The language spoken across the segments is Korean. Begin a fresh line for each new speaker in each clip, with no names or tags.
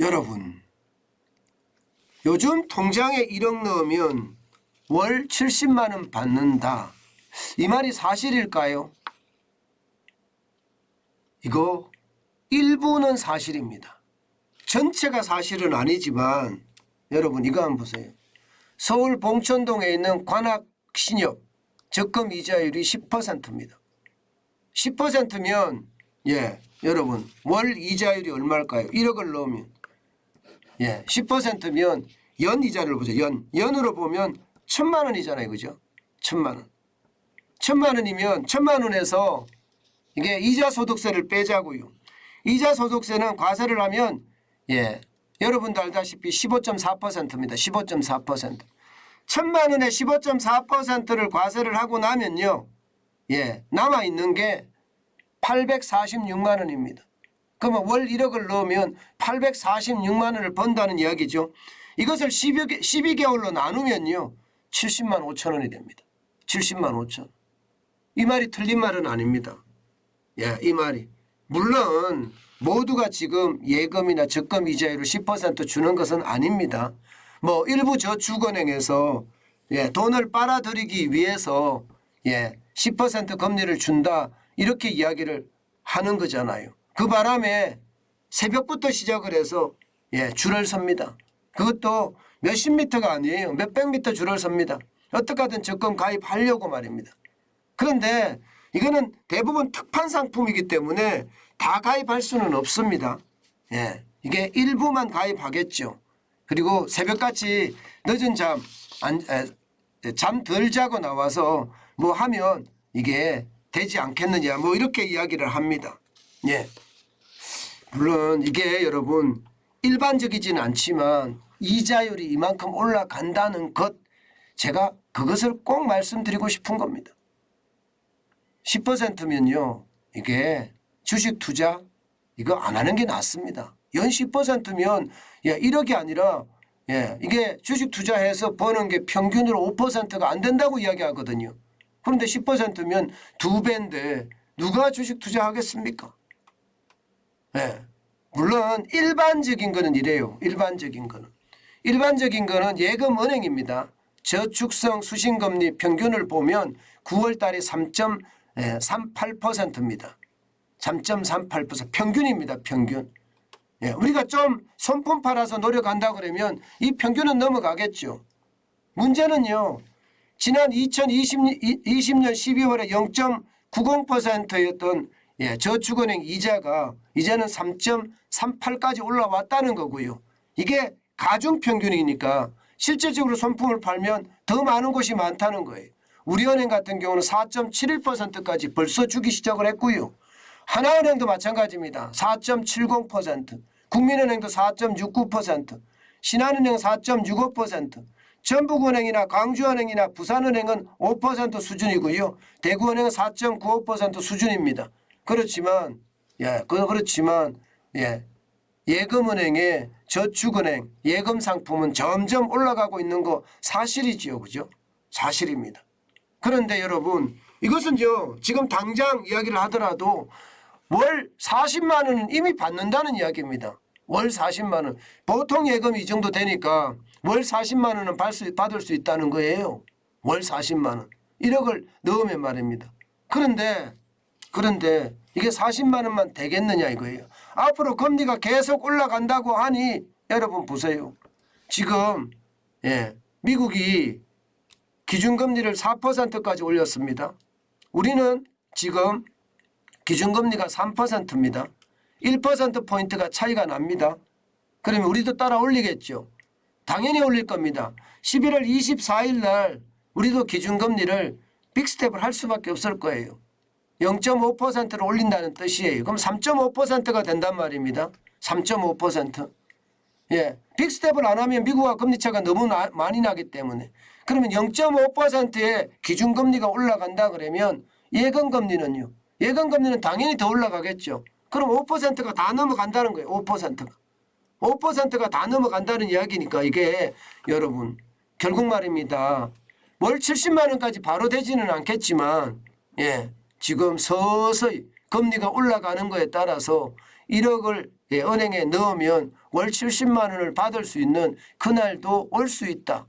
여러분, 요즘 통장에 1억 넣으면 월 70만 원 받는다. 이 말이 사실일까요? 이거 일부는 사실입니다. 전체가 사실은 아니지만 여러분 이거 한번 보세요. 서울 봉천동에 있는 관악신협 적금 이자율이 10%입니다. 10%면 여러분 월 이자율이 얼마일까요? 1억을 넣으면 10%면 연 이자를 보세요. 연으로 보면 1,000만 원이잖아요. 그죠? 1,000만 원. 1,000만 원이면 1,000만 원에서 이게 이자 소득세를 빼자고요. 이자 소득세는 과세를 하면 여러분도 알다시피 15.4%입니다. 15.4%. 1,000만 원에 15.4%를 과세를 하고 나면요. 남아 있는 게 846만 원입니다. 그러면 월 1억을 넣으면 846만 원을 번다는 이야기죠. 이것을 12개월로 나누면요. 70만 5천 원이 됩니다. 70만 5천 원. 이 말이 틀린 말은 아닙니다. 이 말이. 물론 모두가 지금 예금이나 적금 이자율을 10% 주는 것은 아닙니다. 뭐 일부 저축은행에서 돈을 빨아들이기 위해서 10% 금리를 준다 이렇게 이야기를 하는 거잖아요. 그 바람에 새벽부터 시작을 해서 줄을 섭니다. 그것도 몇십 미터가 아니에요. 몇백 미터 줄을 섭니다. 어떻게 하든 적금 가입하려고 말입니다. 그런데 이거는 대부분 특판 상품이기 때문에 다 가입할 수는 없습니다. 이게 일부만 가입하겠죠. 그리고 새벽같이 늦은 잠 덜 자고 나와서 뭐 하면 이게 되지 않겠느냐 뭐 이렇게 이야기를 합니다. 물론 이게 여러분 일반적이지는 않지만 이자율이 이만큼 올라간다는 것 제가 그것을 꼭 말씀드리고 싶은 겁니다. 10%면요 이게 주식 투자 이거 안 하는 게 낫습니다. 연 10%면 1억이 아니라 이게 주식 투자해서 버는 게 평균으로 5%가 안 된다고 이야기하거든요. 그런데 10%면 2배인데 누가 주식 투자하겠습니까? 물론 일반적인 거는 이래요. 일반적인 거는 예금은행입니다. 저축성 수신금리 평균을 보면 9월 달에 3.38%입니다. 3.38% 평균입니다. 평균. 우리가 좀 손품 팔아서 노력한다 그러면 이 평균은 넘어가겠죠. 문제는요. 지난 2020년 12월에 0.90%였던 저축은행 이자가 이제는 3.38까지 올라왔다는 거고요. 이게 가중평균이니까 실질적으로 손품을 팔면 더 많은 곳이 많다는 거예요. 우리은행 같은 경우는 4.71%까지 벌써 주기 시작을 했고요. 하나은행도 마찬가지입니다. 4.70%, 국민은행도 4.69%, 신한은행 4.65%, 전북은행이나 광주은행이나 부산은행은 5% 수준이고요. 대구은행은 4.95% 수준입니다. 그렇지만 예금은행의 저축은행 예금 상품은 점점 올라가고 있는 거 사실이지요. 그죠? 사실입니다. 그런데 여러분 이것은요 지금 당장 이야기를 하더라도 월 40만 원은 이미 받는다는 이야기입니다. 월 40만 원. 보통 예금이 이 정도 되니까 월 40만 원은 받을 수 있다는 거예요. 월 40만 원. 1억을 넣으면 말입니다. 그런데 이게 40만 원만 되겠느냐 이거예요. 앞으로 금리가 계속 올라간다고 하니 여러분 보세요. 지금 미국이 기준금리를 4%까지 올렸습니다. 우리는 지금 기준금리가 3%입니다. 1%포인트가 차이가 납니다. 그러면 우리도 따라 올리겠죠. 당연히 올릴 겁니다. 11월 24일 날 우리도 기준금리를 빅스텝을 할 수밖에 없을 거예요. 0.5%를 올린다는 뜻이에요. 그럼 3.5%가 된단 말입니다. 3.5%. 빅스텝을 안 하면 미국과 금리차가 너무 많이 나기 때문에. 그러면 0.5%의 기준금리가 올라간다 그러면 예금금리는요. 예금금리는 당연히 더 올라가겠죠. 그럼 5%가 다 넘어간다는 거예요. 5%가. 5%가 다 넘어간다는 이야기니까 이게 여러분 결국 말입니다. 월 70만 원까지 바로 되지는 않겠지만 지금 서서히 금리가 올라가는 거에 따라서 1억을 예, 은행에 넣으면 월 70만 원을 받을 수 있는 그날도 올 수 있다.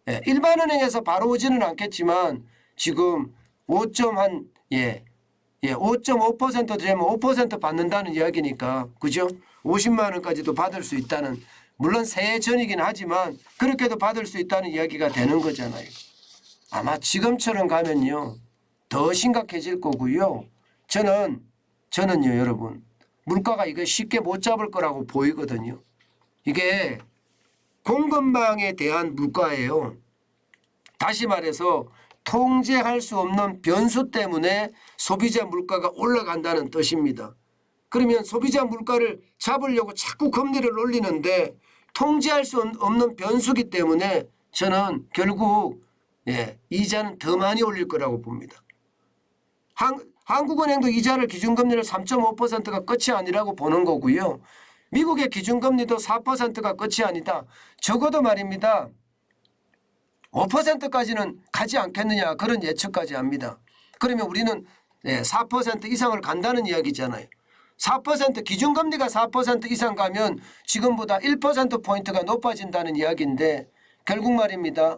예, 일반 은행에서 바로 오지는 않겠지만 지금 5.5% 되면 5% 받는다는 이야기니까 그죠? 50만 원까지도 받을 수 있다는, 물론 새해 전이긴 하지만 그렇게도 받을 수 있다는 이야기가 되는 거잖아요. 아마 지금처럼 가면요 더 심각해질 거고요. 저는요 여러분 물가가 이거 쉽게 못 잡을 거라고 보이거든요. 이게 공급망에 대한 물가예요. 다시 말해서 통제할 수 없는 변수 때문에 소비자 물가가 올라간다는 뜻입니다. 그러면 소비자 물가를 잡으려고 자꾸 금리를 올리는데 통제할 수 없는 변수기 때문에 저는 결국 이자는 더 많이 올릴 거라고 봅니다. 한국은행도 이자를 기준금리를 3.5%가 끝이 아니라고 보는 거고요. 미국의 기준금리도 4%가 끝이 아니다. 적어도 말입니다. 5%까지는 가지 않겠느냐 그런 예측까지 합니다. 그러면 우리는 4% 이상을 간다는 이야기잖아요. 4% 기준금리가 4% 이상 가면 지금보다 1%포인트가 높아진다는 이야기인데 결국 말입니다.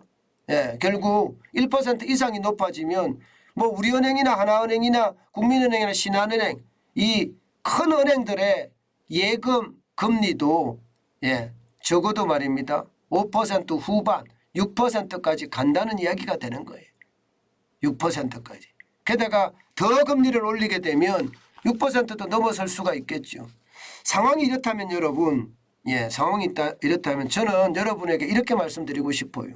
결국 1% 이상이 높아지면 뭐 우리은행이나 하나은행이나 국민은행이나 신한은행 이 큰 은행들의 예금 금리도 적어도 말입니다. 5% 후반 6%까지 간다는 이야기가 되는 거예요. 6%까지. 게다가 더 금리를 올리게 되면 6%도 넘어설 수가 있겠죠. 상황이 이렇다면 여러분, 상황이 이렇다면 저는 여러분에게 이렇게 말씀드리고 싶어요.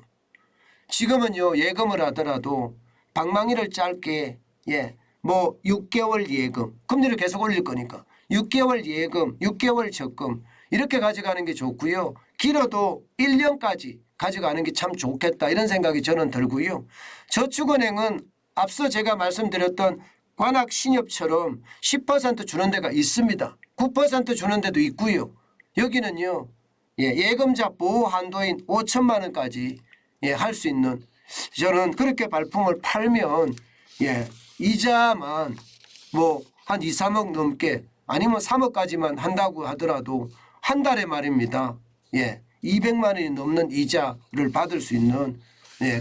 지금은요 예금을 하더라도 방망이를 짧게 뭐 6개월 예금, 금리를 계속 올릴 거니까 6개월 예금, 6개월 적금 이렇게 가져가는 게 좋고요. 길어도 1년까지 가져가는 게 참 좋겠다 이런 생각이 저는 들고요. 저축은행은 앞서 제가 말씀드렸던 관악신협처럼 10% 주는 데가 있습니다. 9% 주는 데도 있고요. 여기는요 예금자 보호 한도인 5천만 원까지 할 수 있는, 저는 그렇게 발품을 팔면 이자만 뭐 한 2, 3억 넘게 아니면 3억까지만 한다고 하더라도 한 달에 말입니다. 200만 원이 넘는 이자를 받을 수 있는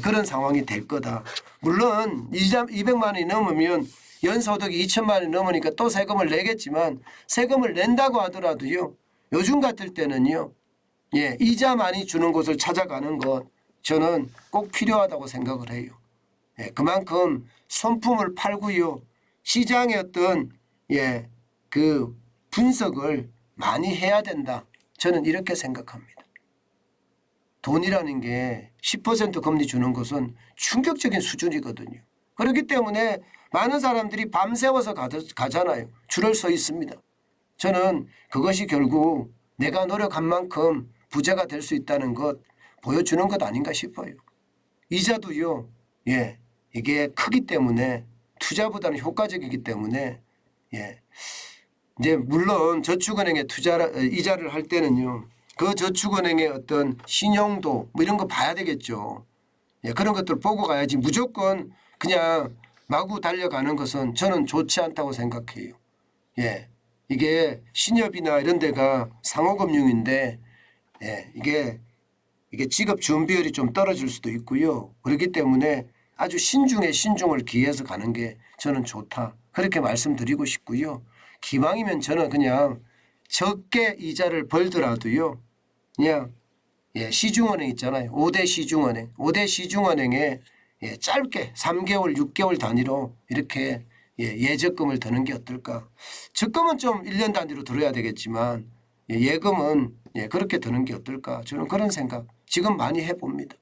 그런 상황이 될 거다. 물론 이자 200만 원이 넘으면 연소득이 2천만 원이 넘으니까 또 세금을 내겠지만 세금을 낸다고 하더라도요. 요즘 같을 때는요. 이자 많이 주는 곳을 찾아가는 것 저는 꼭 필요하다고 생각을 해요. 그만큼 손품을 팔고요. 시장의 어떤 그 분석을 많이 해야 된다. 저는 이렇게 생각합니다. 돈이라는 게 10% 금리 주는 것은 충격적인 수준이거든요. 그렇기 때문에 많은 사람들이 밤새워서 가잖아요. 줄을 서 있습니다. 저는 그것이 결국 내가 노력한 만큼 부자가 될 수 있다는 것 보여주는 것 아닌가 싶어요. 이자도요. 이게 크기 때문에 투자보다는 효과적이기 때문에 이제 물론 저축은행에 이자를 할 때는요. 그 저축은행의 어떤 신용도 뭐 이런 거 봐야 되겠죠. 그런 것들 보고 가야지 무조건 그냥 마구 달려가는 것은 저는 좋지 않다고 생각해요. 이게 신협이나 이런 데가 상호금융인데 이게 지급 준비율이 좀 떨어질 수도 있고요. 그렇기 때문에 아주 신중에 신중을 기해서 가는 게 저는 좋다. 그렇게 말씀드리고 싶고요. 기왕이면 저는 그냥 적게 이자를 벌더라도요. 그냥 시중은행 있잖아요. 5대 시중은행. 5대 시중은행에 짧게 3개월 6개월 단위로 이렇게 예적금을 드는 게 어떨까. 적금은 좀 1년 단위로 들어야 되겠지만 예금은 그렇게 드는 게 어떨까. 저는 그런 생각 지금 많이 해봅니다.